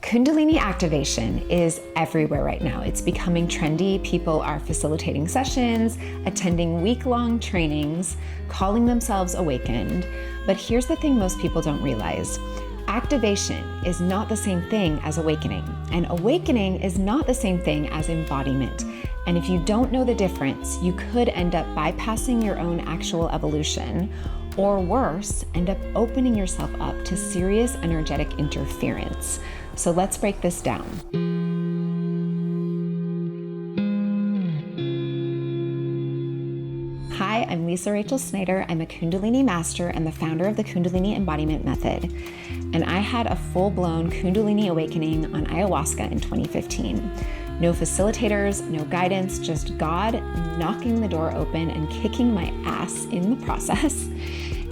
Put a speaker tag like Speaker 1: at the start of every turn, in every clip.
Speaker 1: Kundalini activation is everywhere right now. It's becoming trendy. People are facilitating sessions, attending week-long trainings, calling themselves awakened. But here's the thing most people don't realize. Activation is not the same thing as awakening, and awakening is not the same thing as embodiment. And if you don't know the difference, you could end up bypassing your own actual evolution, or worse, end up opening yourself up to serious energetic interference. So let's break this down. Hi, I'm Lisa Rachel Snyder. I'm a Kundalini Master and the founder of the Kundalini Embodiment Method. And I had a full-blown Kundalini Awakening on ayahuasca in 2015. No facilitators, no guidance, just God knocking the door open and kicking my ass in the process.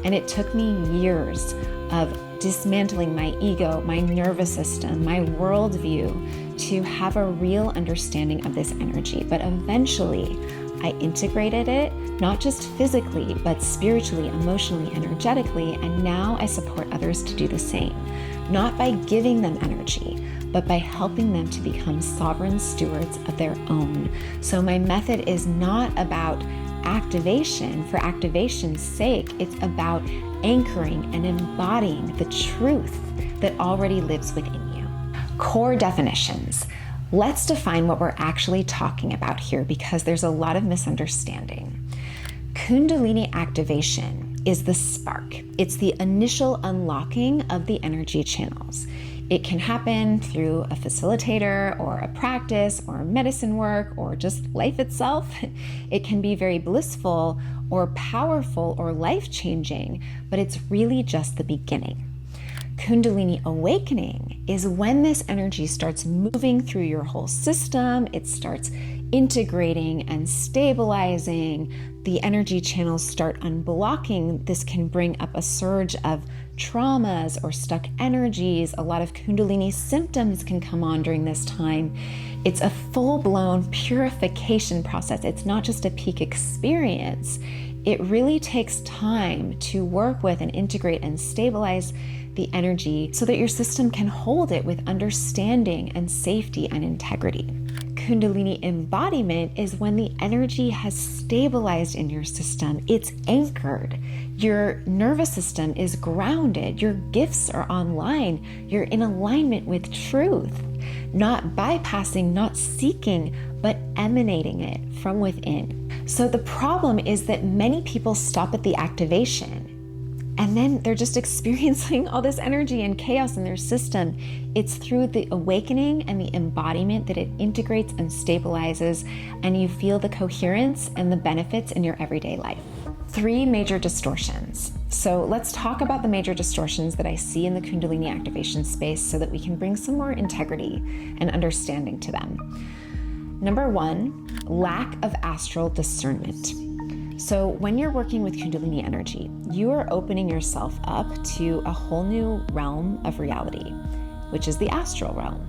Speaker 1: And it took me years of dismantling my ego, my nervous system, my worldview to have a real understanding of this energy. But eventually, I integrated it, not just physically, but spiritually, emotionally, energetically, and now I support others to do the same. Not by giving them energy, but by helping them to become sovereign stewards of their own. So my method is not about activation for activation's sake. It's about anchoring and embodying the truth that already lives within you. Core definitions. Let's define what we're actually talking about here because there's a lot of misunderstanding. Kundalini activation is the spark. It's the initial unlocking of the energy channels. It can happen through a facilitator or a practice or medicine work or just life itself. It can be very blissful or powerful or life-changing, but it's really just the beginning. Kundalini Awakening is when this energy starts moving through your whole system. It starts integrating and stabilizing. The energy channels start unblocking. This can bring up a surge of traumas or stuck energies. A lot of Kundalini symptoms can come on during this time. It's a full-blown purification process. It's not just a peak experience. It really takes time to work with and integrate and stabilize the energy so that your system can hold it with understanding and safety and integrity. Kundalini embodiment is when the energy has stabilized in your system. It's anchored. Your nervous system is grounded. Your gifts are online. You're in alignment with truth, not bypassing, not seeking, but emanating it from within. So the problem is that many people stop at the activation and then they're just experiencing all this energy and chaos in their system. It's through the awakening and the embodiment that it integrates and stabilizes, and you feel the coherence and the benefits in your everyday life. 3 major distortions. So let's talk about the major distortions that I see in the Kundalini activation space so that we can bring some more integrity and understanding to them. Number 1, lack of astral discernment. So when you're working with Kundalini energy, you are opening yourself up to a whole new realm of reality, which is the astral realm.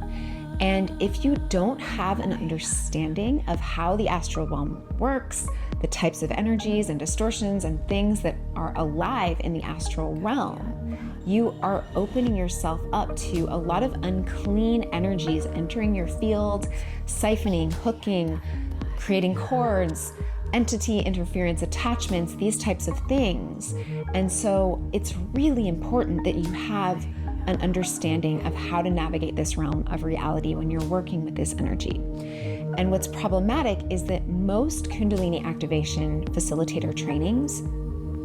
Speaker 1: And if you don't have an understanding of how the astral realm works, the types of energies and distortions and things that are alive in the astral realm, you are opening yourself up to a lot of unclean energies entering your field, siphoning, hooking, creating cords, entity interference, attachments, these types of things. And so it's really important that you have an understanding of how to navigate this realm of reality when you're working with this energy. And what's problematic is that most Kundalini activation facilitator trainings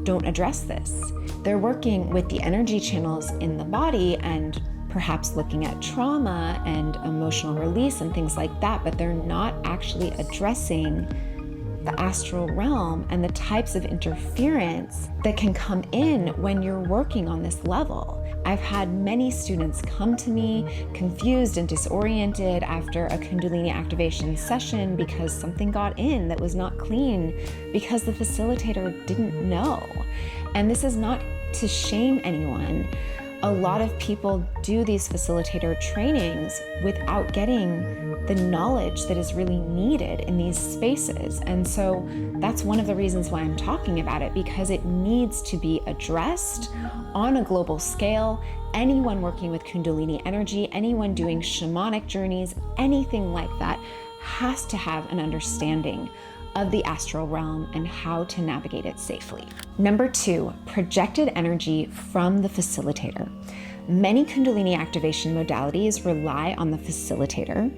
Speaker 1: don't address this. They're working with the energy channels in the body and perhaps looking at trauma and emotional release and things like that, but they're not actually addressing the astral realm and the types of interference that can come in when you're working on this level. I've had many students come to me confused and disoriented after a Kundalini activation session because something got in that was not clean because the facilitator didn't know. And this is not to shame anyone. A lot of people do these facilitator trainings without getting the knowledge that is really needed in these spaces. And so that's one of the reasons why I'm talking about it, because it needs to be addressed, on a global scale, anyone working with Kundalini energy, anyone doing shamanic journeys, anything like that has to have an understanding of the astral realm and how to navigate it safely. Number 2, projected energy from the facilitator. Many Kundalini activation modalities rely on the facilitator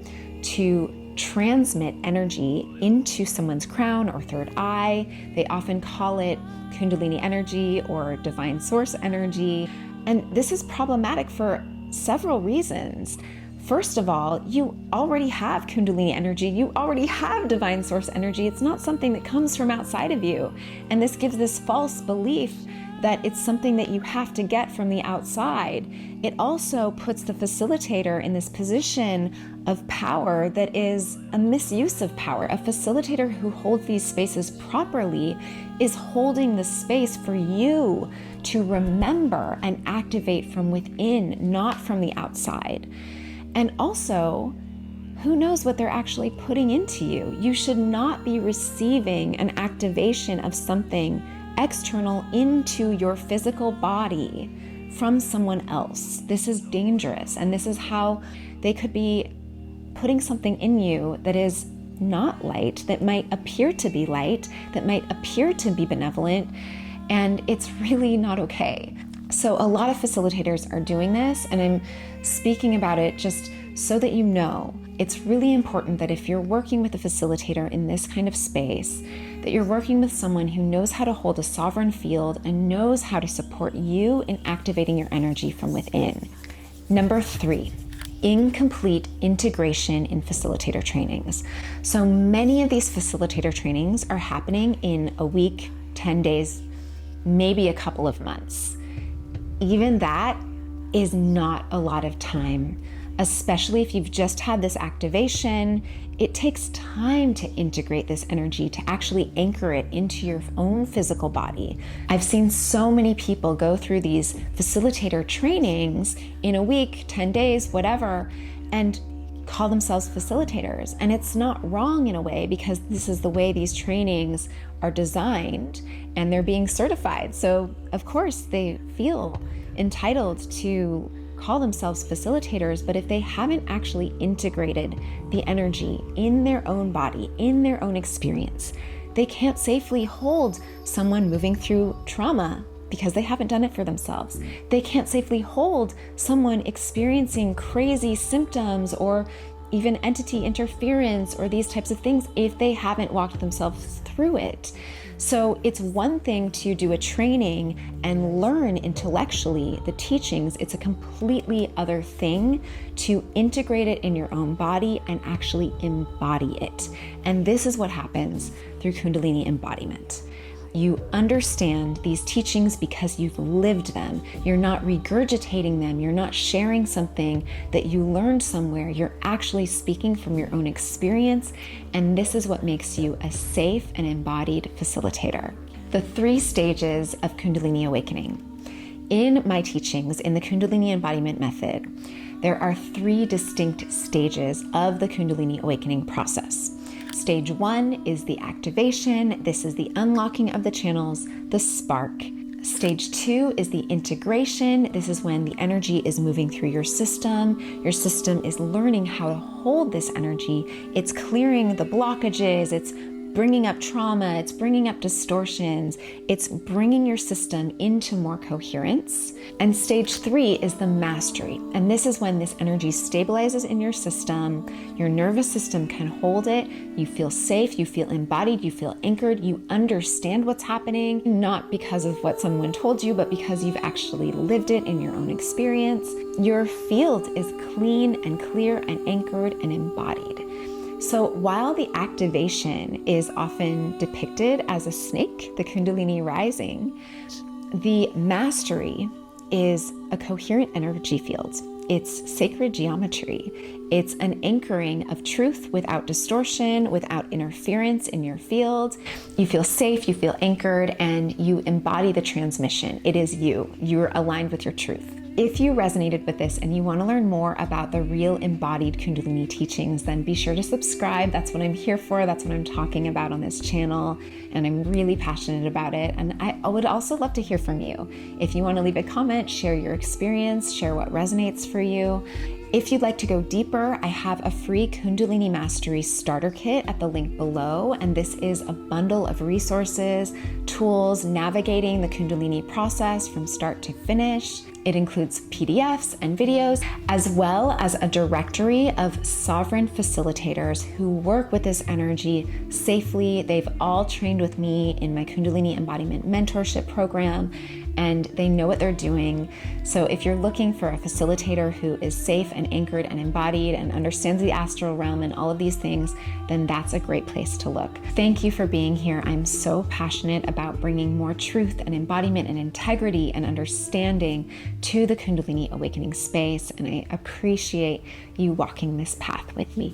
Speaker 1: to transmit energy into someone's crown or third eye. They often call it Kundalini energy or divine source energy. And this is problematic for several reasons. First of all, you already have Kundalini energy. You already have divine source energy. It's not something that comes from outside of you. And this gives this false belief that it's something that you have to get from the outside. It also puts the facilitator in this position of power that is a misuse of power. A facilitator who holds these spaces properly is holding the space for you to remember and activate from within, not from the outside. And also, who knows what they're actually putting into you? You should not be receiving an activation of something external into your physical body from someone else. This is dangerous, and this is how they could be putting something in you that is not light, that might appear to be light, that might appear to be benevolent, and it's really not okay. So a lot of facilitators are doing this, and I'm speaking about it just so that you know. It's really important that if you're working with a facilitator in this kind of space, that you're working with someone who knows how to hold a sovereign field and knows how to support you in activating your energy from within. Number 3, incomplete integration in facilitator trainings. So many of these facilitator trainings are happening in a week, 10 days, maybe a couple of months. Even that is not a lot of time, especially if you've just had this activation. It takes time to integrate this energy, to actually anchor it into your own physical body. I've seen so many people go through these facilitator trainings in a week, 10 days, whatever, and call themselves facilitators. And it's not wrong in a way, because this is the way these trainings are designed and they're being certified. So of course they feel entitled to call themselves facilitators, but if they haven't actually integrated the energy in their own body, in their own experience, they can't safely hold someone moving through trauma because they haven't done it for themselves. They can't safely hold someone experiencing crazy symptoms or even entity interference or these types of things if they haven't walked themselves through it. So it's one thing to do a training and learn intellectually the teachings. It's a completely other thing to integrate it in your own body and actually embody it. And this is what happens through Kundalini embodiment. You understand these teachings because you've lived them. You're not regurgitating them. You're not sharing something that you learned somewhere. You're actually speaking from your own experience. And this is what makes you a safe and embodied facilitator. The 3 stages of Kundalini Awakening. In my teachings in the Kundalini Embodiment Method, there are 3 distinct stages of the Kundalini Awakening process. Stage 1 is the activation. This is the unlocking of the channels, the spark. Stage 2 is the integration. This is when the energy is moving through your system. Your system is learning how to hold this energy. It's clearing the blockages. It's bringing up trauma. It's bringing up distortions. It's bringing your system into more coherence. And stage 3 is the mastery. And this is when this energy stabilizes in your system. Your nervous system can hold it. You feel safe. You feel embodied. You feel anchored. You understand what's happening, not because of what someone told you, but because you've actually lived it in your own experience. Your field is clean and clear and anchored and embodied. So while the activation is often depicted as a snake, the Kundalini rising, the mastery is a coherent energy field. It's sacred geometry. It's an anchoring of truth without distortion, without interference in your field. You feel safe, you feel anchored, and you embody the transmission. It is you. You're aligned with your truth. If you resonated with this and you want to learn more about the real embodied Kundalini teachings, then be sure to subscribe. That's what I'm here for. That's what I'm talking about on this channel. And I'm really passionate about it. And I would also love to hear from you. If you want to leave a comment, share your experience, share what resonates for you. If you'd like to go deeper, I have a free Kundalini Mastery Starter Kit at the link below, and this is a bundle of resources, tools, navigating the Kundalini process from start to finish. It includes PDFs and videos, as well as a directory of sovereign facilitators who work with this energy safely. They've all trained with me in my Kundalini Embodiment Mentorship program, and they know what they're doing. So if you're looking for a facilitator who is safe and anchored and embodied and understands the astral realm and all of these things, then that's a great place to look. Thank you for being here. I'm so passionate about bringing more truth and embodiment and integrity and understanding to the Kundalini Awakening space, and I appreciate you walking this path with me.